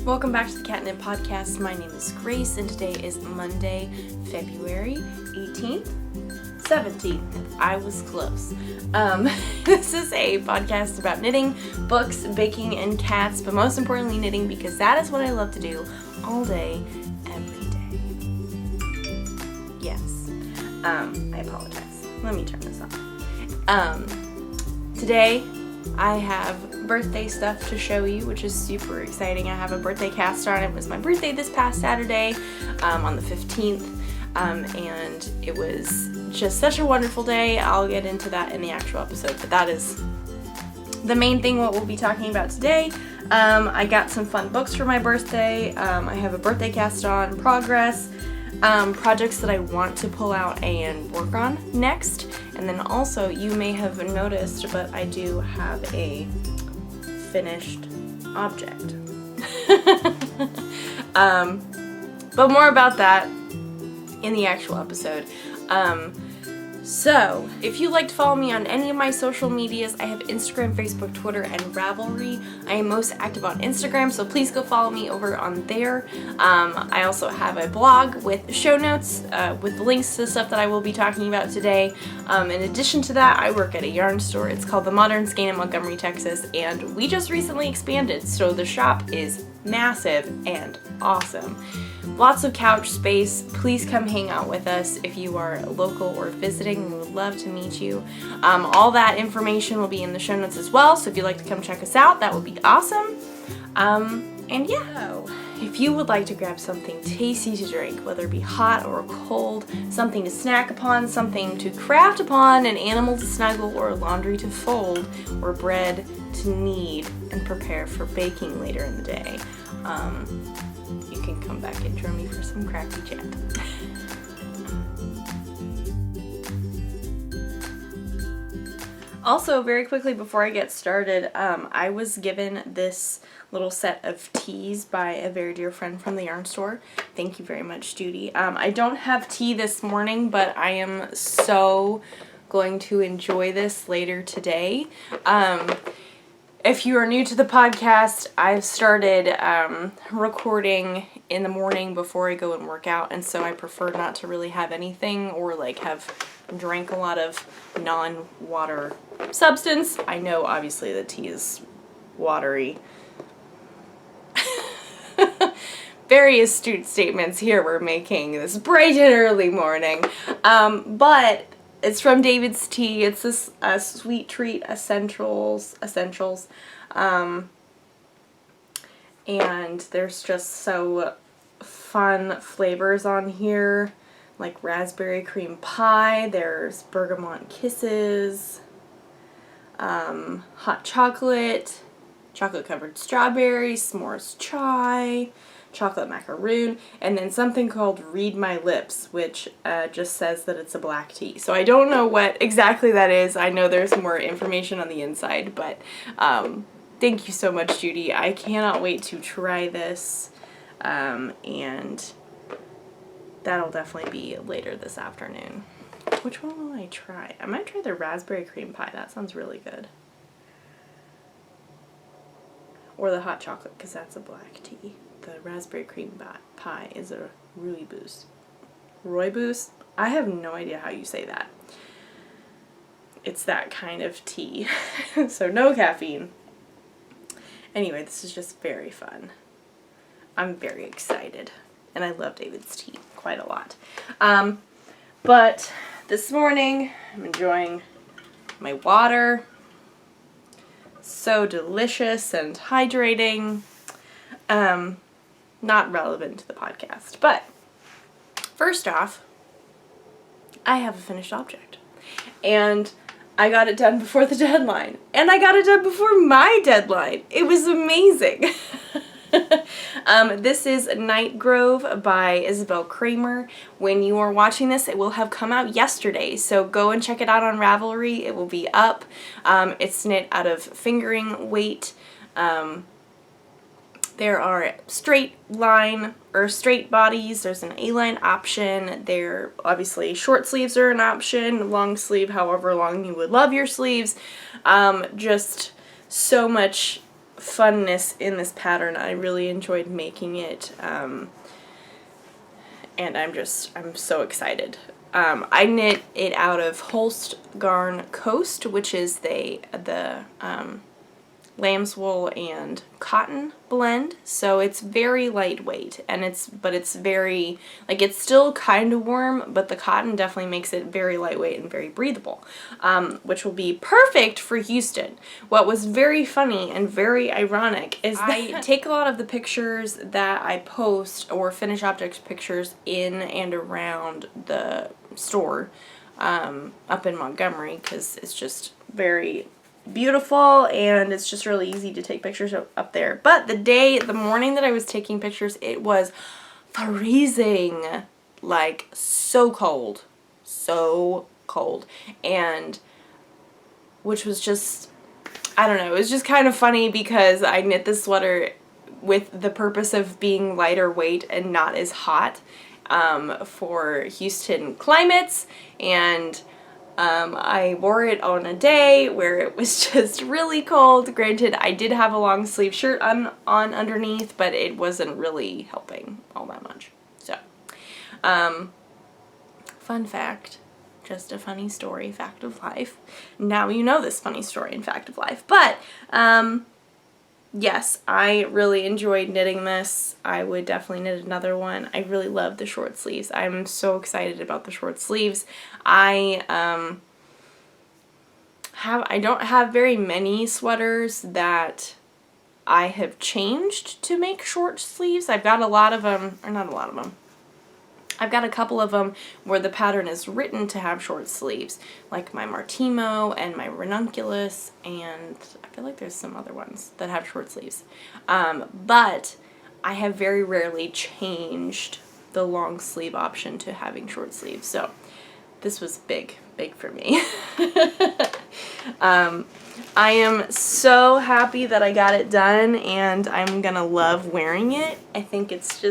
Welcome back to the Catnip Podcast. My name is Grace, and today is Monday, February 18th, 17th. I was close. This is a podcast about knitting, books, baking, and cats, but most importantly knitting, because that is what I love to do all day, every day. Yes. I apologize. Let me turn this off. Today, I have birthday stuff to show you, which is super exciting. I have a birthday cast on. It was my birthday this past Saturday, on the 15th, and it was just such a wonderful day. I'll get into that in the actual episode, but that is the main thing what we'll be talking about today. I got some fun books for my birthday. I have a birthday cast on progress, projects that I want to pull out and work on next. And then also, you may have noticed, but I do have a finished object. But more about that in the actual episode. So, if you'd like to follow me on any of my social medias, I have Instagram, Facebook, Twitter, and Ravelry. I am most active on Instagram, so please go follow me over on there. I also have a blog with show notes with links to the stuff that I will be talking about today. In addition to that, I work at a yarn store. It's called The Modern Skein in Montgomery, Texas, and we just recently expanded, so the shop is massive and awesome. Lots of couch space. Please come hang out with us if you are local or visiting. We would love to meet you. All that information will be in the show notes as well, so if you'd like to come check us out, that would be awesome. And yeah, if you would like to grab something tasty to drink, whether it be hot or cold, something to snack upon, something to craft upon, an animal to snuggle, or laundry to fold, or bread to knead and prepare for baking later in the day, you can come back and join me for some crafty chat. Also, very quickly before I get started, I was given this little set of teas by a very dear friend from the yarn store. Thank you very much, Judy. I don't have tea this morning, but I am so going to enjoy this later today. If you are new to the podcast, I've started recording in the morning before I go and work out, and so I prefer not to really have anything or like have drank a lot of non-water substance. I know obviously that tea is watery. Very astute statements here we're making this bright and early morning. But it's from David's Tea. It's this Sweet Treat Essentials. And there's just so fun flavors on here, like raspberry cream pie. There's bergamot kisses, hot chocolate, chocolate covered strawberry, s'mores chai, chocolate macaroon, and then something called Read My Lips, which just says that it's a black tea. So I don't know what exactly that is. I know there's more information on the inside, but thank you so much, Judy. I cannot wait to try this, and that'll definitely be later this afternoon. Which one will I try? I might try the raspberry cream pie. That sounds really good. Or the hot chocolate, because that's a black tea. The raspberry cream pie is a rooibos. Rooibos? I have no idea how you say that. It's that kind of tea. So no caffeine. Anyway, this is just very fun. I'm very excited. And I love David's Tea quite a lot. But this morning, I'm enjoying my water. So delicious and hydrating. Not relevant to the podcast. But first off, I have a finished object. And I got it done before the deadline. And I got it done before my deadline. It was amazing. This is Night Grove by Isabel Kramer. When you are watching this, it will have come out yesterday, so go and check it out on Ravelry. It will be up. It's knit out of fingering weight. There are straight line or straight bodies. There's an A-line option. There obviously short sleeves are an option, long sleeve however long you would love your sleeves. Just so much funness in this pattern. I really enjoyed making it, and I'm so excited. I knit it out of Holst Garn Coast, which is the lamb's wool and cotton blend, so it's very lightweight, and it's very, like, it's still kind of warm, but the cotton definitely makes it very lightweight and very breathable, which will be perfect for Houston. What was very funny and very ironic is that I take a lot of the pictures that I post, or finished objects pictures, in and around the store up in Montgomery, because it's just very beautiful and it's just really easy to take pictures up there. But the morning that I was taking pictures, it was freezing, like so cold, and which was just, I don't know, it was just kind of funny because I knit this sweater with the purpose of being lighter weight and not as hot for Houston climates, and I wore it on a day where it was just really cold. Granted, I did have a long sleeve shirt on underneath, but it wasn't really helping all that much. So, fun fact, just a funny story, fact of life. Now you know this funny story and fact of life. But, yes, I really enjoyed knitting this. I would definitely knit another one. I really love the short sleeves. I'm so excited about the short sleeves. I don't have very many sweaters that I have changed to make short sleeves. I've got a lot of them, or not a lot of them. I've got a couple of them where the pattern is written to have short sleeves, like my Martimo and my Ranunculus, and I feel like there's some other ones that have short sleeves. But I have very rarely changed the long sleeve option to having short sleeves, so this was big for me. I am so happy that I got it done, and I'm gonna love wearing it. I think it's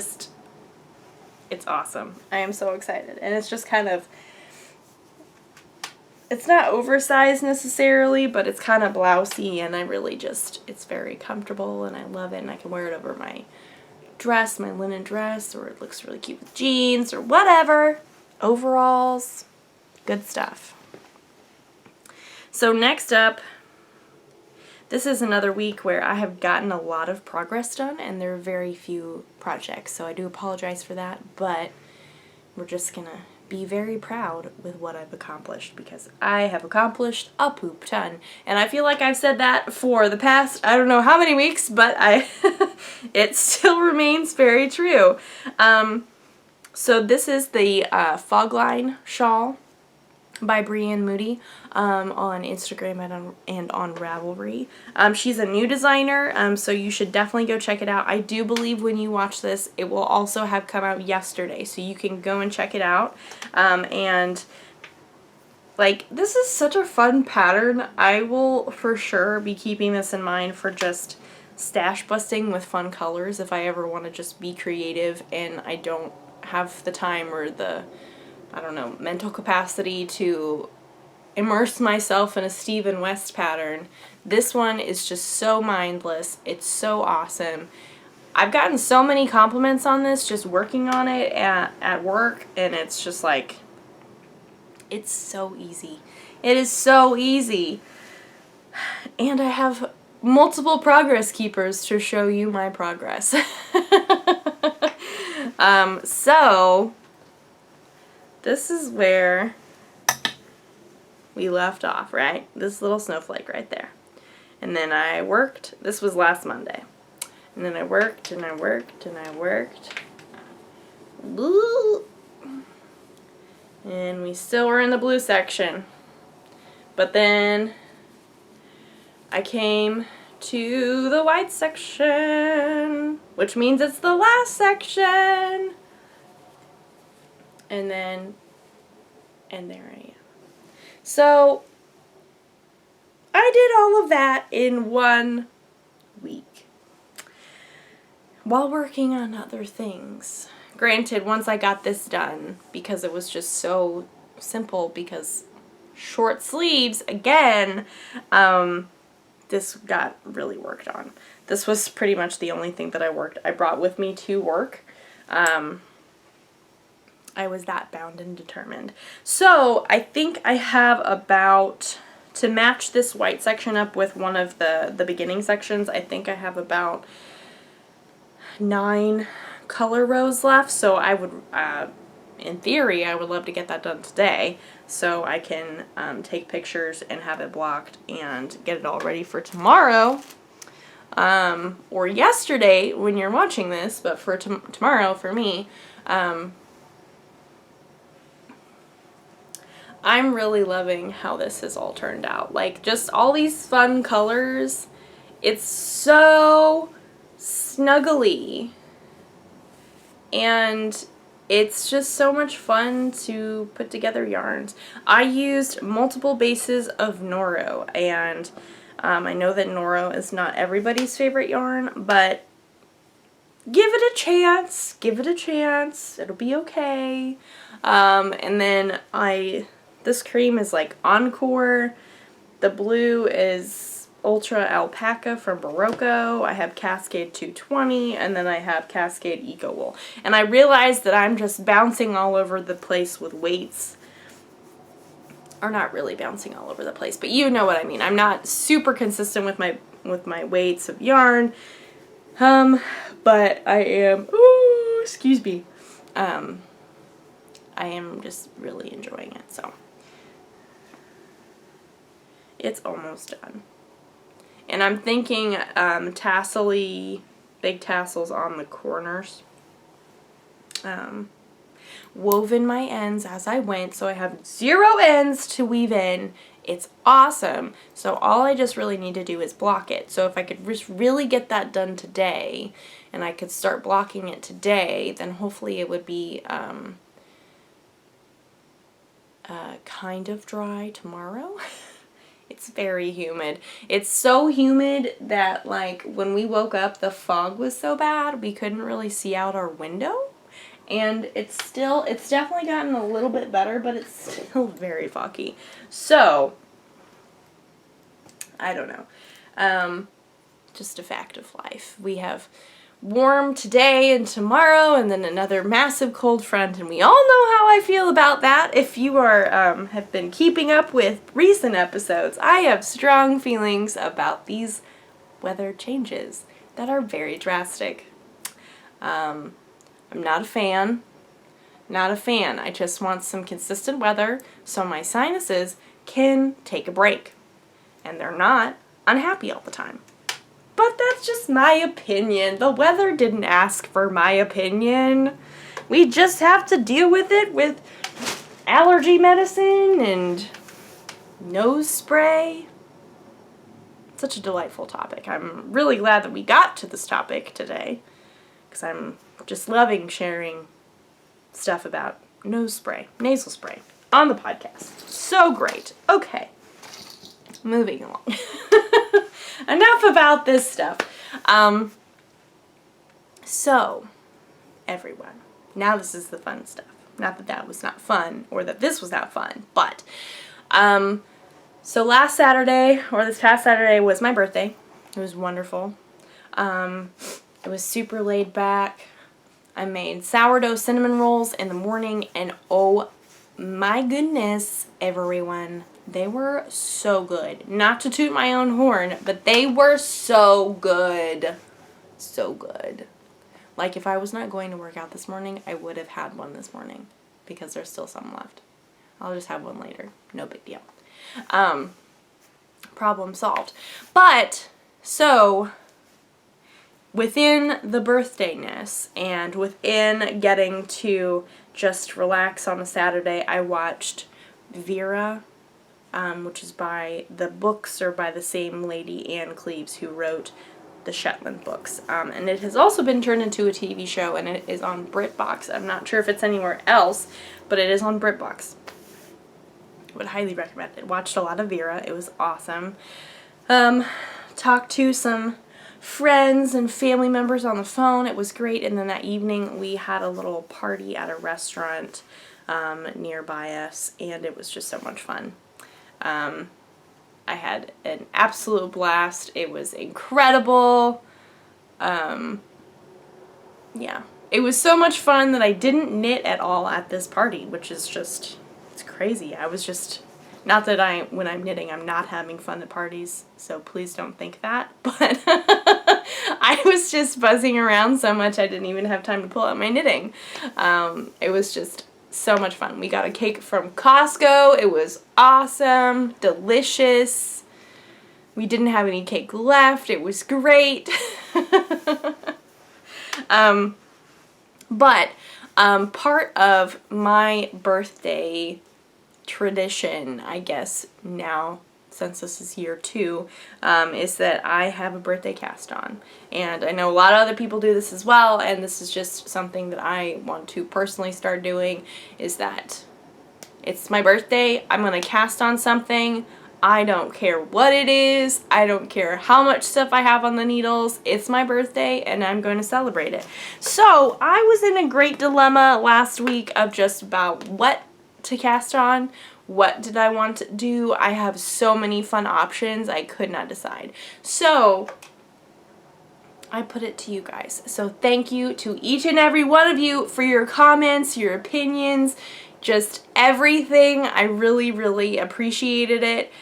awesome. I am so excited. And it's just kind of, it's not oversized necessarily, but it's kind of blousey, and I really it's very comfortable, and I love it, and I can wear it over my dress, my linen dress, or it looks really cute with jeans, or whatever. Overalls, good stuff. So next up, this is another week where I have gotten a lot of progress done, and there are very few projects, so I do apologize for that, but we're just gonna be very proud with what I've accomplished, because I have accomplished a poop ton, and I feel like I've said that for the past, I don't know how many weeks, but it still remains very true. So this is the Fogline shawl by Brienne Moody on Instagram and on Ravelry. She's a new designer, so you should definitely go check it out. I do believe when you watch this, it will also have come out yesterday, so you can go and check it out. And like, this is such a fun pattern. I will for sure be keeping this in mind for just stash busting with fun colors if I ever want to just be creative and I don't have the time or the, I don't know, mental capacity to immerse myself in a Stephen West pattern. This one is just so mindless. It's so awesome. I've gotten so many compliments on this just working on it at work, and it's just like, it's so easy. It is so easy. And I have multiple progress keepers to show you my progress. So this is where we left off, right? This little snowflake right there. And then I worked, this was last Monday. And then I worked and I worked and I worked. Woo! And we still were in the blue section. But then I came to the white section, which means it's the last section. And there I am. So I did all of that in 1 week while working on other things. Granted, once I got this done, because it was just so simple, because short sleeves, again, this got really worked on. this was pretty much the only thing that I brought with me to work. I was that bound and determined. So I think I have about, to match this white section up with one of the beginning sections, I think I have about 9 color rows left. So I would, in theory, I would love to get that done today so I can take pictures and have it blocked and get it all ready for tomorrow. Or yesterday when you're watching this, but for tomorrow for me. I'm really loving how this has all turned out. Like, just all these fun colors. It's so snuggly. And it's just so much fun to put together yarns. I used multiple bases of Noro, and I know that Noro is not everybody's favorite yarn, but give it a chance. Give it a chance. It'll be okay. And then this cream is like Encore. The blue is Ultra Alpaca from Barocco. I have Cascade 220, and then I have Cascade Eco Wool. And I realized that I'm just bouncing all over the place with weights. Or not really bouncing all over the place, but you know what I mean. I'm not super consistent with my weights of yarn. But I am, excuse me. I am just really enjoying it, so. It's almost done. And I'm thinking tassel-y, big tassels on the corners. Woven my ends as I went, so I have 0 ends to weave in. It's awesome. So all I just really need to do is block it. So if I could just really get that done today, and I could start blocking it today, then hopefully it would be kind of dry tomorrow. It's very humid. It's so humid that, like, when we woke up, the fog was so bad we couldn't really see out our window. And it's definitely gotten a little bit better, but it's still very foggy. So, I don't know. Just a fact of life. We have warm today and tomorrow, and then another massive cold front, and we all know how I feel about that. If you have been keeping up with recent episodes, I have strong feelings about these weather changes that are very drastic. I'm not a fan. Not a fan. I just want some consistent weather so my sinuses can take a break, and they're not unhappy all the time. But that's just my opinion. The weather didn't ask for my opinion. We just have to deal with it with allergy medicine and nose spray. Such a delightful topic. I'm really glad that we got to this topic today, because I'm just loving sharing stuff about nose spray, nasal spray on the podcast. So great. Okay. Moving along. Enough about this stuff. So, everyone, now this is the fun stuff. Not that that was not fun, or that this was not fun, but, so last Saturday, or this past Saturday, was my birthday. It was wonderful. It was super laid back. I made sourdough cinnamon rolls in the morning, and oh my goodness, everyone, they were so good. Not to toot my own horn, but they were so good. So good. Like, if I was not going to work out this morning, I would have had one this morning, because there's still some left. I'll just have one later. No big deal. Problem solved. But, so, within the birthdayness and within getting to just relax on a Saturday, I watched Vera, which is by the books, or by the same lady, Anne Cleves, who wrote the Shetland books. And it has also been turned into a TV show, and it is on BritBox. I'm not sure if it's anywhere else, but it is on BritBox. I would highly recommend it. Watched a lot of Vera. It was awesome. Talked to some friends and family members on the phone. It was great. And then that evening we had a little party at a restaurant nearby us, and it was just so much fun. I had an absolute blast. It was incredible. yeah. It was so much fun that I didn't knit at all at this party, which is just, it's crazy. I was just, not that when I'm knitting, I'm not having fun at parties, so please don't think that, but I was just buzzing around so much I didn't even have time to pull out my knitting. It was just so much fun. We got a cake from Costco. It was awesome, delicious. We didn't have any cake left. It was great. But part of my birthday tradition, I guess now, since this is year 2, is that I have a birthday cast on. And I know a lot of other people do this as well, and this is just something that I want to personally start doing, is that it's my birthday, I'm going to cast on something. I don't care what it is. I don't care how much stuff I have on the needles. It's my birthday and I'm going to celebrate it. So I was in a great dilemma last week of just about what to cast on. What did I want to do? I have so many fun options. I could not decide. So I put it to you guys. So thank you to each and every one of you for your comments, your opinions, just everything. I really, really appreciated it.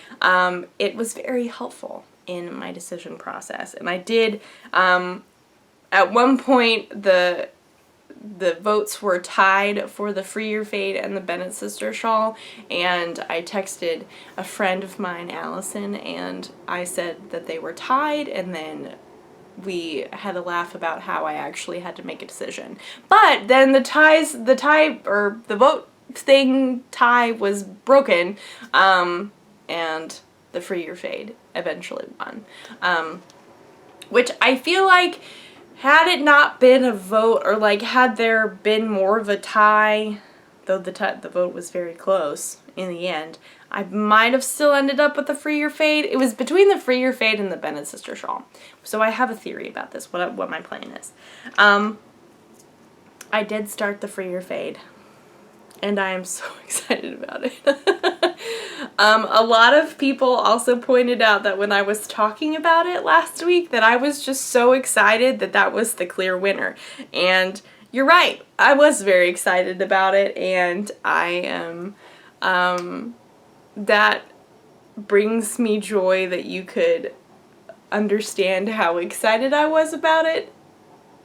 It was very helpful in my decision process. And I did, at one point, the votes were tied for the Free Your Fade and the Bennett Sister shawl, and I texted a friend of mine, Allison, and I said that they were tied, and then we had a laugh about how I actually had to make a decision. But then the vote thing tie was broken, and the Free Your Fade eventually won. Which I feel like, had it not been a vote, or like had there been more of a tie, though the vote was very close in the end, I might have still ended up with the Free Your Fade. It was between the Free Your Fade and the Bennett Sister shawl. So I have a theory about this, what my plan is. I did start the Free Your Fade, and I am so excited about it. A lot of people also pointed out that when I was talking about it last week, that I was just so excited that that was the clear winner. And you're right, I was very excited about it, and I am, that brings me joy that you could understand how excited I was about it,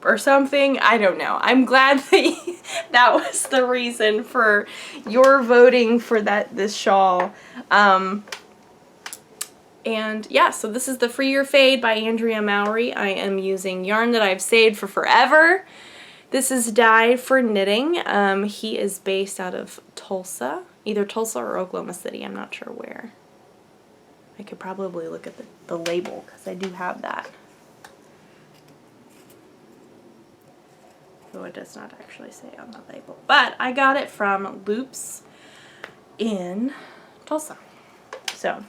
or something. I don't know. I'm glad that that was the reason for your voting for this shawl. And yeah, so this is the Free Your Fade by Andrea Mowry. I am using yarn that I've saved for forever. This is dyed for knitting. He is based out of Tulsa, either Tulsa or Oklahoma City. I'm not sure where. I could probably look at the label, because I do have that. Though it does not actually say on the label. But I got it from Loops in Tulsa. So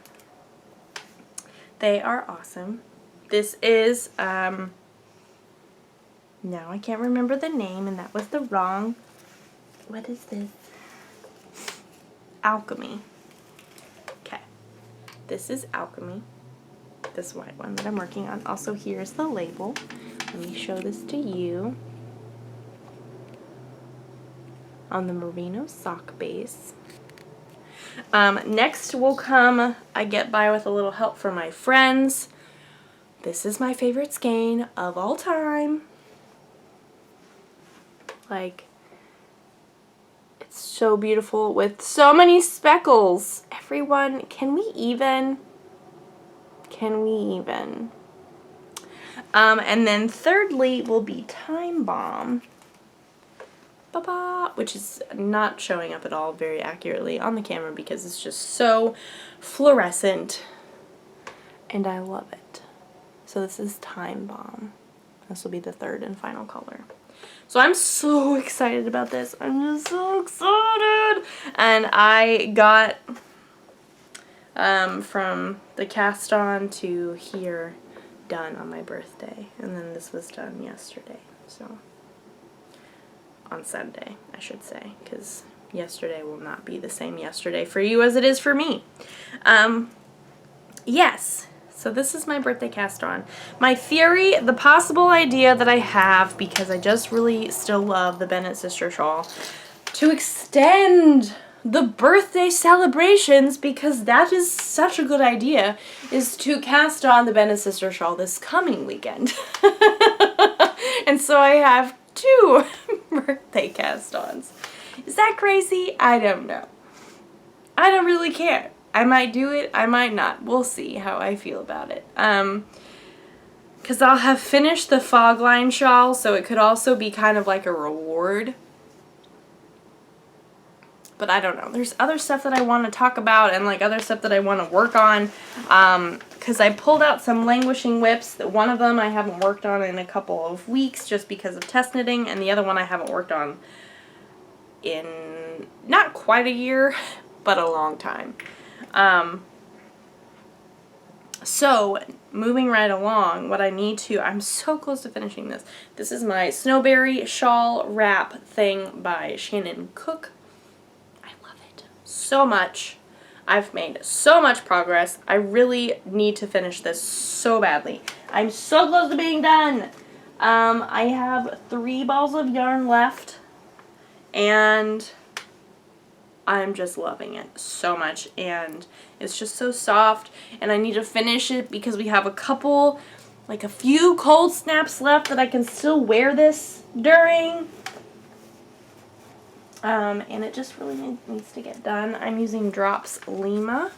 they are awesome. This is, now I can't remember the name, and that was the wrong, what is this? Alchemy. Okay. This is Alchemy. This white one that I'm working on. Also, here's the label. Let me show this to you. On the merino sock base. Next will come I Get By With a Little Help from My Friends. This is my favorite skein of all time. Like, it's so beautiful with so many speckles. Everyone, can we even? Can we even? And then thirdly will be Time Bomb. Which is not showing up at all very accurately on the camera because it's just so fluorescent, and I love it. So this is Time Bomb. This will be the third and final color. So I'm so excited about this. I'm just so excited. And I got from the cast on to here done on my birthday, and then this was done yesterday. So on Sunday, I should say, because yesterday will not be the same yesterday for you as it is for me. Yes, So this is my birthday cast on. My theory, the possible idea that I have, because I just really still love the Bennett sister shawl, to extend the birthday celebrations, because that is such a good idea, is to cast on the Bennett sister shawl this coming weekend. And so I have 2 birthday cast-ons. Is that crazy? I don't know. I don't really care. I might do it, I might not. We'll see how I feel about it. Because I'll have finished the fog line shawl, so it could also be kind of like a reward. But I don't know. There's other stuff that I want to talk about and like other stuff that I want to work on. Because I pulled out some languishing whips. One of them I haven't worked on in a couple of weeks just because of test knitting. And the other one I haven't worked on in not quite a year, but a long time. So moving right along, what I need to, I'm so close to finishing this. This is my Snowberry Shawl Wrap thing by Shannon Cook. So much. I've made so much progress. I really need to finish this so badly. I'm so close to being done. I have 3 balls of yarn left, and I'm just loving it so much, and it's just so soft, and I need to finish it because we have a few cold snaps left that I can still wear this during. And it just really needs to get done. I'm using Drops Lima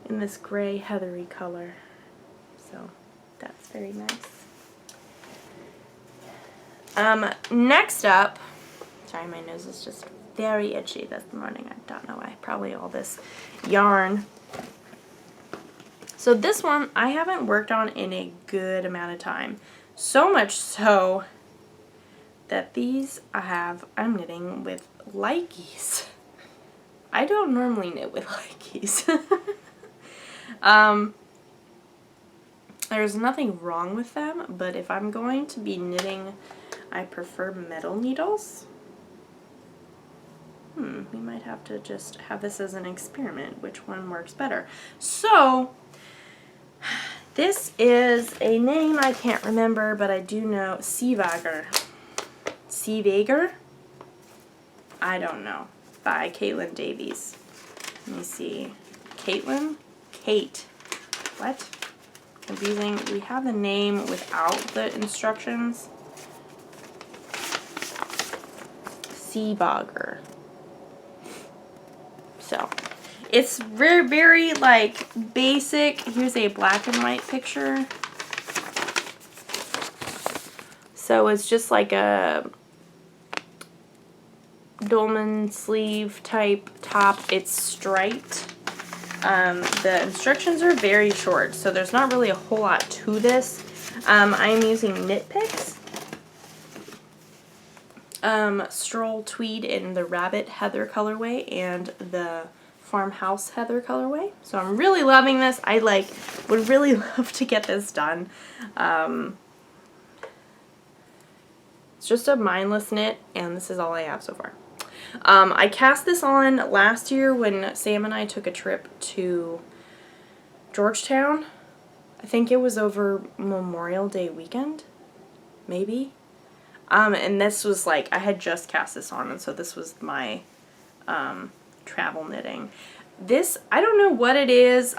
in this gray heathery color. So that's very nice. Next up, sorry, my nose is just very itchy this morning. I don't know why. Probably all this yarn. So this one I haven't worked on in a good amount of time. So much so that these I'm knitting with Likes. I don't normally knit with Likes. There's nothing wrong with them, but if I'm going to be knitting, I prefer metal needles. We might have to just have this as an experiment, which one works better. So, this is a name I can't remember, but I do know, Seevager. I don't know. By Caitlin Davies. Let me see. Kate. What? Confusing. We have the name without the instructions. Seevager. So, it's very, very like basic. Here's a black and white picture. So it's just like a dolman sleeve type top. It's striped. The instructions are very short, so there's not really a whole lot to this. I'm using Knit Picks. Stroll Tweed in the Rabbit Heather colorway and the Farmhouse Heather colorway. So I'm really loving this. I would really love to get this done. It's just a mindless knit, and this is all I have so far. I cast this on last year when Sam and I took a trip to Georgetown. I think it was over Memorial Day weekend, maybe. And this was like, I had just cast this on, and so this was my travel knitting. This, I don't know what it is.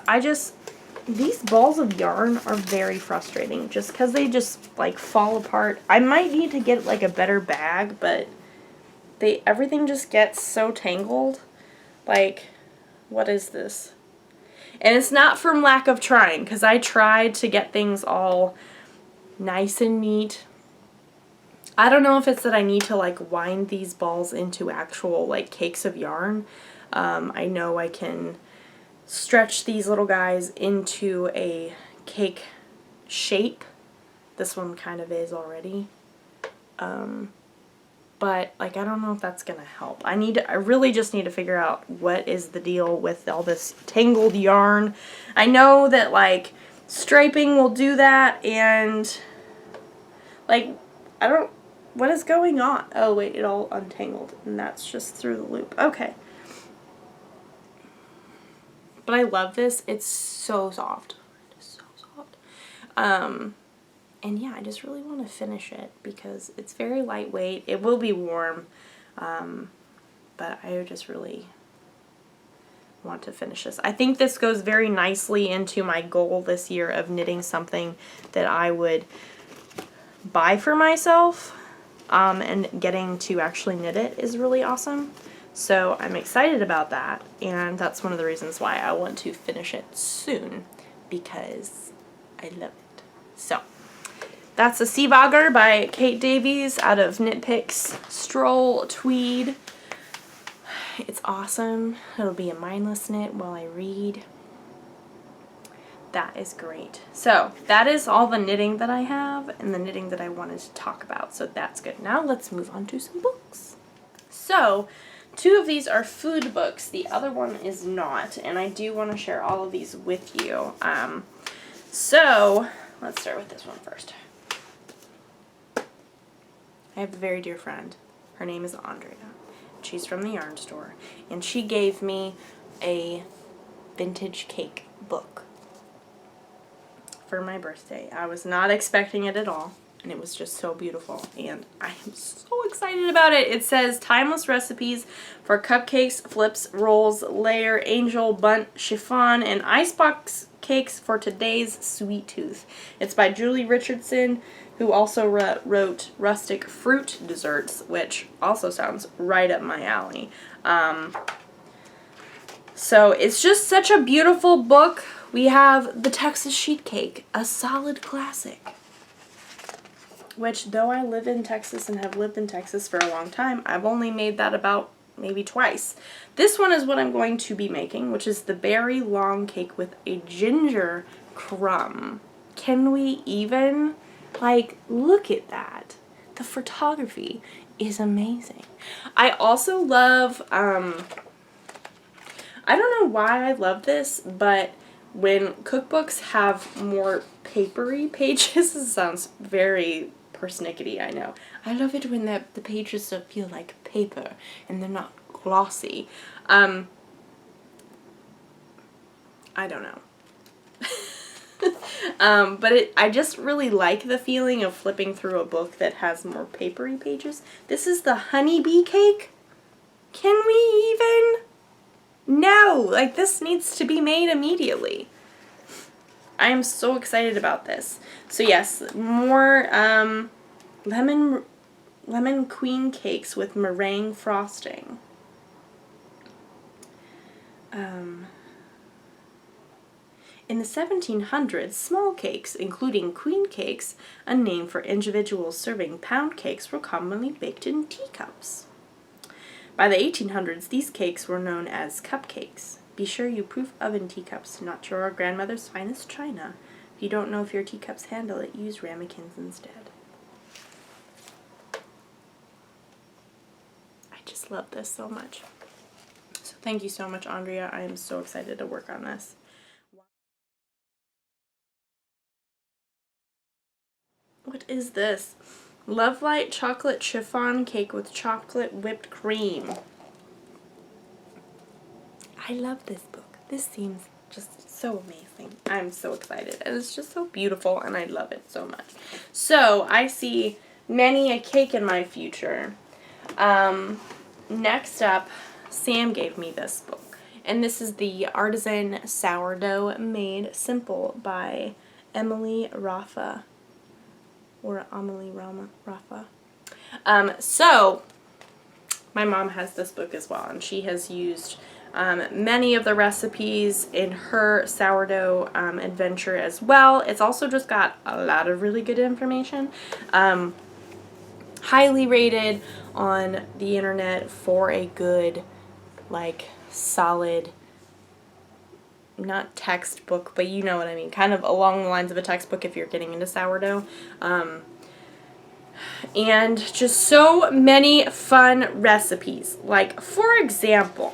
These balls of yarn are very frustrating just because they just like fall apart. I might need to get like a better bag, but everything just gets so tangled. Like, what is this? And it's not from lack of trying, because I tried to get things all nice and neat. I don't know if it's that I need to like wind these balls into actual like cakes of yarn. I know I can stretch these little guys into a cake shape. This one kind of is already. But like, I don't know if that's gonna help. I really just need to figure out what is the deal with all this tangled yarn. I know that like striping will do that, and like, what is going on? Oh wait, it all untangled, and that's just through the loop. Okay. But I love this. It's so soft. It's so soft. And yeah, I just really want to finish it because it's very lightweight. It will be warm. But I just really want to finish this. I think this goes very nicely into my goal this year of knitting something that I would buy for myself, and getting to actually knit it is really awesome. So I'm excited about that, and that's one of the reasons why I want to finish it soon, because I love it. So that's a Sea Bogger by Kate Davies out of Knit Picks Stroll Tweed. It's awesome. It'll be a mindless knit while I read. That is great. So that is all the knitting that I have and the knitting that I wanted to talk about. So that's good. Now let's move on to some books. So 2 of these are food books. The other one is not. And I do want to share all of these with you. So let's start with this one first. I have a very dear friend. Her name is Andrea. She's from the yarn store, and she gave me a vintage cake book for my birthday. I was not expecting it at all, and it was just so beautiful, and I am so excited about it. It says timeless recipes for cupcakes, flips, rolls, layer, angel, bundt, chiffon, and icebox cakes for today's sweet tooth. It's by Julie Richardson, who also wrote Rustic Fruit Desserts, which also sounds right up my alley. So it's just such a beautiful book. We have the Texas Sheet Cake, a solid classic, which though I live in Texas and have lived in Texas for a long time, I've only made that about maybe twice. This one is what I'm going to be making, which is the berry long cake with a ginger crumb. Can we even? Like, look at that. The photography is amazing. I also love, I don't know why I love this, but when cookbooks have more papery pages, this sounds very persnickety, I know. I love it when the pages feel like paper and they're not glossy. I don't know. But I just really like the feeling of flipping through a book that has more papery pages. This is the honeybee cake. Can we even? No, like this needs to be made immediately. I am so excited about this. So yes, more lemon queen cakes with meringue frosting. In the 1700s, small cakes, including queen cakes, a name for individuals serving pound cakes, were commonly baked in teacups. By the 1800s, these cakes were known as cupcakes. Be sure you proof oven teacups, not your grandmother's finest china. If you don't know if your teacups handle it, use ramekins instead. I just love this so much. So thank you so much, Andrea. I am so excited to work on this. What is this? Love Light chocolate chiffon cake with chocolate whipped cream. I love this book. This seems just so amazing. I'm so excited, and it's just so beautiful, and I love it so much. So I see many a cake in my future. Next up, Sam gave me this book, and this is the Artisan Sourdough Made Simple by Emily Rafa. Or Amelie Rafa. So, my mom has this book as well, and she has used many of the recipes in her sourdough adventure as well. It's also just got a lot of really good information. Highly rated on the internet for a good, like, solid, not textbook, but you know what I mean, kind of along the lines of a textbook if you're getting into sourdough. And just so many fun recipes. Like, for example,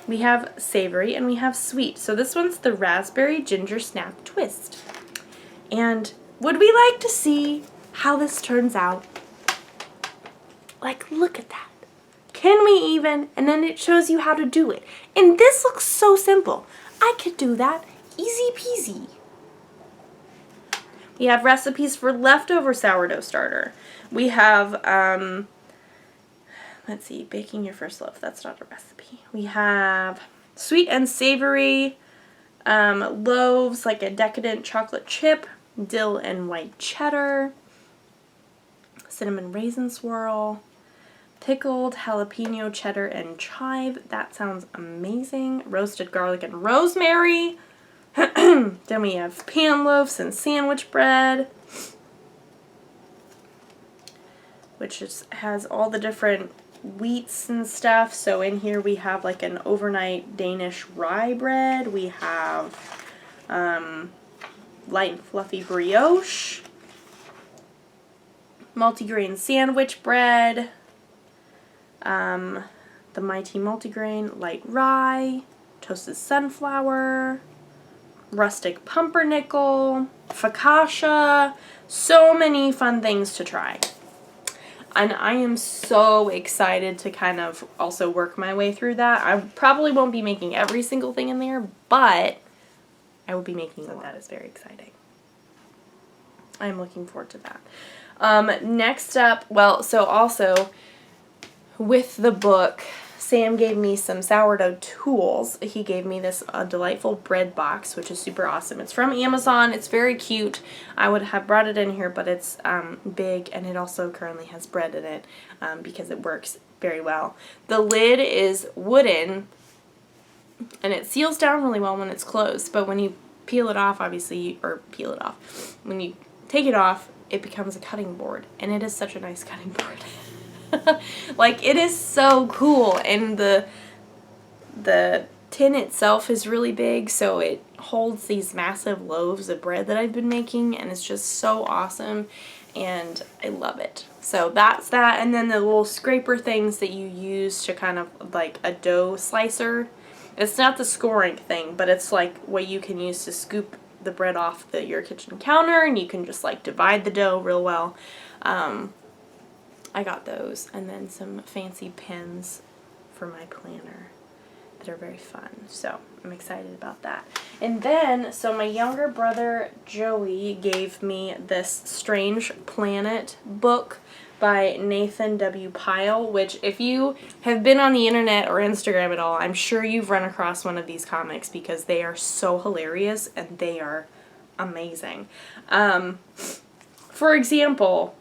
we have savory and we have sweet. So this one's the raspberry ginger snap twist. And would we like to see how this turns out? Like, look at that. Can we even? And then it shows you how to do it. And this looks so simple. I could do that. Easy peasy. We have recipes for leftover sourdough starter. We have, let's see, baking your first loaf. That's not a recipe. We have sweet and savory loaves, like a decadent chocolate chip, dill and white cheddar, cinnamon raisin swirl, pickled jalapeno cheddar and chive. That sounds amazing. Roasted garlic and rosemary. Then we have pan loaves and sandwich bread, which has all the different wheats and stuff. So in here we have like an overnight Danish rye bread. We have light and fluffy brioche, multigrain sandwich bread, the Mighty multigrain light rye, toasted sunflower, rustic pumpernickel, focaccia, so many fun things to try. And I am so excited to kind of also work my way through that. I probably won't be making every single thing in there, but I will be making a lot. That is very exciting. I'm looking forward to that. Next up, well, so also with the book, Sam gave me some sourdough tools. He gave me this delightful bread box, which is super awesome. It's from Amazon. It's very cute. I would have brought it in here, but it's big, and it also currently has bread in it because it works very well. The lid is wooden, and it seals down really well when it's closed, but when you peel it off, when you take it off, it becomes a cutting board, and it is such a nice cutting board. Like, it is so cool, and the tin itself is really big, so it holds these massive loaves of bread that I've been making, and it's just so awesome, and I love it. So that's that, and then the little scraper things that you use to kind of like a dough slicer. It's not the scoring thing, but it's like what you can use to scoop the bread off your kitchen counter, and you can just like divide the dough real well. I got those, and then some fancy pens for my planner that are very fun. So I'm excited about that. And then, so my younger brother Joey gave me this Strange Planet book by Nathan W. Pyle, which if you have been on the internet or Instagram at all, I'm sure you've run across one of these comics because they are so hilarious and they are amazing. For example,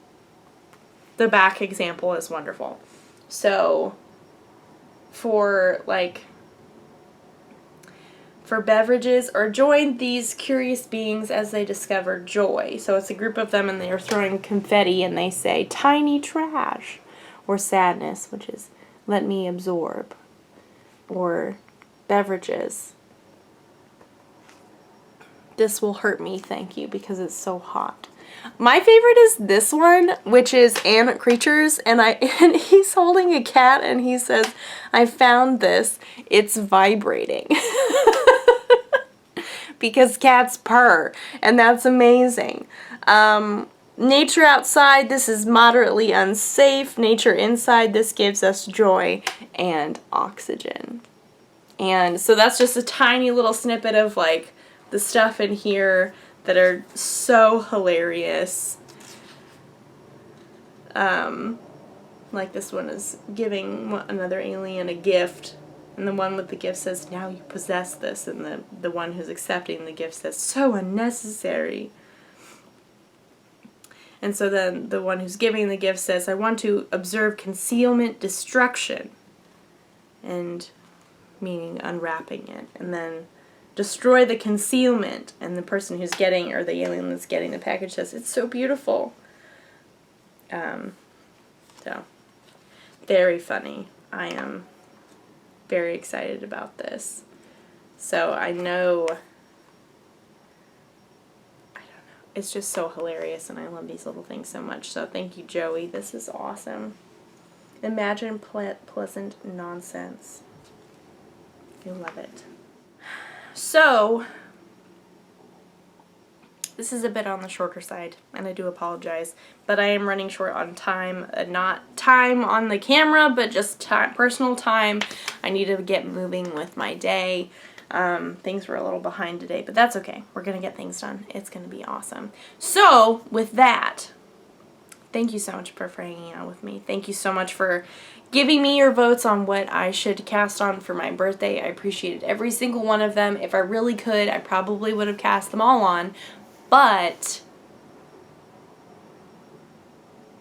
the back example is wonderful. So for beverages, or join these curious beings as they discover joy. So it's a group of them, and they are throwing confetti, and they say tiny trash, or sadness, which is let me absorb, or beverages, this will hurt me, thank you, because it's so hot. My favorite is this one, which is Ant Creatures, and he's holding a cat, and he says, I found this, it's vibrating. Because cats purr, and that's amazing. Nature outside, this is moderately unsafe. Nature inside, this gives us joy and oxygen. And so that's just a tiny little snippet of like the stuff in here that are so hilarious. Like this one is giving another alien a gift, and the one with the gift says, now you possess this, and the one who's accepting the gift says, so unnecessary. And so then the one who's giving the gift says, I want to observe concealment destruction, and meaning unwrapping it, and then destroy the concealment, and the person who's getting, or the alien that's getting the package says, it's so beautiful. So, very funny. I am very excited about this. So I know, it's just so hilarious, and I love these little things so much. So thank you, Joey. This is awesome. Imagine pleasant nonsense. I love it. So, this is a bit on the shorter side, and I do apologize, but I am running short on time. Not time on the camera, but just time, personal time. I need to get moving with my day. Things were a little behind today, but that's okay. We're going to get things done. It's going to be awesome. So, with that, thank you so much for hanging out with me. Thank you so much for giving me your votes on what I should cast on for my birthday. I appreciated every single one of them. If I really could, I probably would have cast them all on, but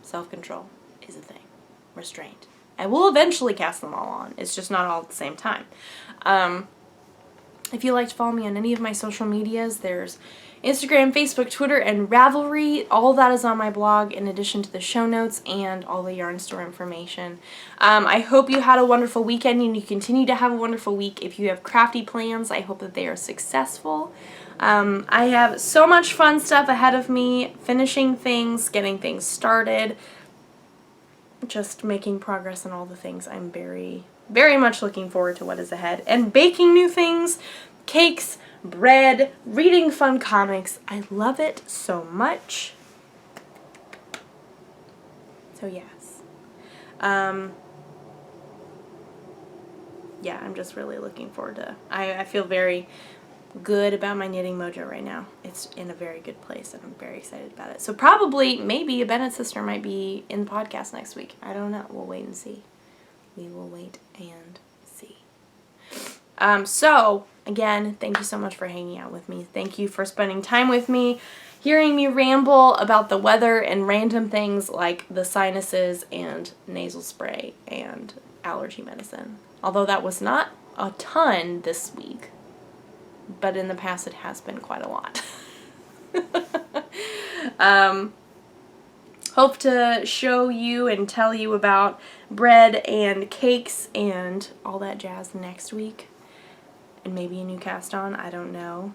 self-control is a thing. Restraint. I will eventually cast them all on. It's just not all at the same time. If you'd like to follow me on any of my social medias, there's Instagram, Facebook, Twitter, and Ravelry. All that is on my blog in addition to the show notes and all the yarn store information. I hope you had a wonderful weekend and you continue to have a wonderful week. If you have crafty plans, I hope that they are successful. I have so much fun stuff ahead of me, finishing things, getting things started, just making progress on all the things. I'm very, very much looking forward to what is ahead. And baking new things, cakes, bread, reading fun comics. I love it so much. So yes. Yeah, I'm just really looking forward to, I feel very good about my knitting mojo right now. It's in a very good place and I'm very excited about it. So probably, maybe a Bennett sister might be in the podcast next week. I don't know. We'll wait and see. We will wait and see. So, again, thank you so much for hanging out with me. Thank you for spending time with me, hearing me ramble about the weather and random things like the sinuses and nasal spray and allergy medicine. Although that was not a ton this week, but in the past it has been quite a lot. Hope to show you and tell you about bread and cakes and all that jazz next week. And maybe a new cast on, I don't know.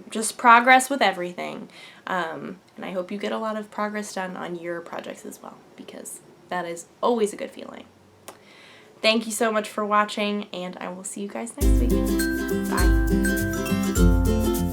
Just progress with everything. And I hope you get a lot of progress done on your projects as well, because that is always a good feeling. Thank you so much for watching, and I will see you guys next week. Bye.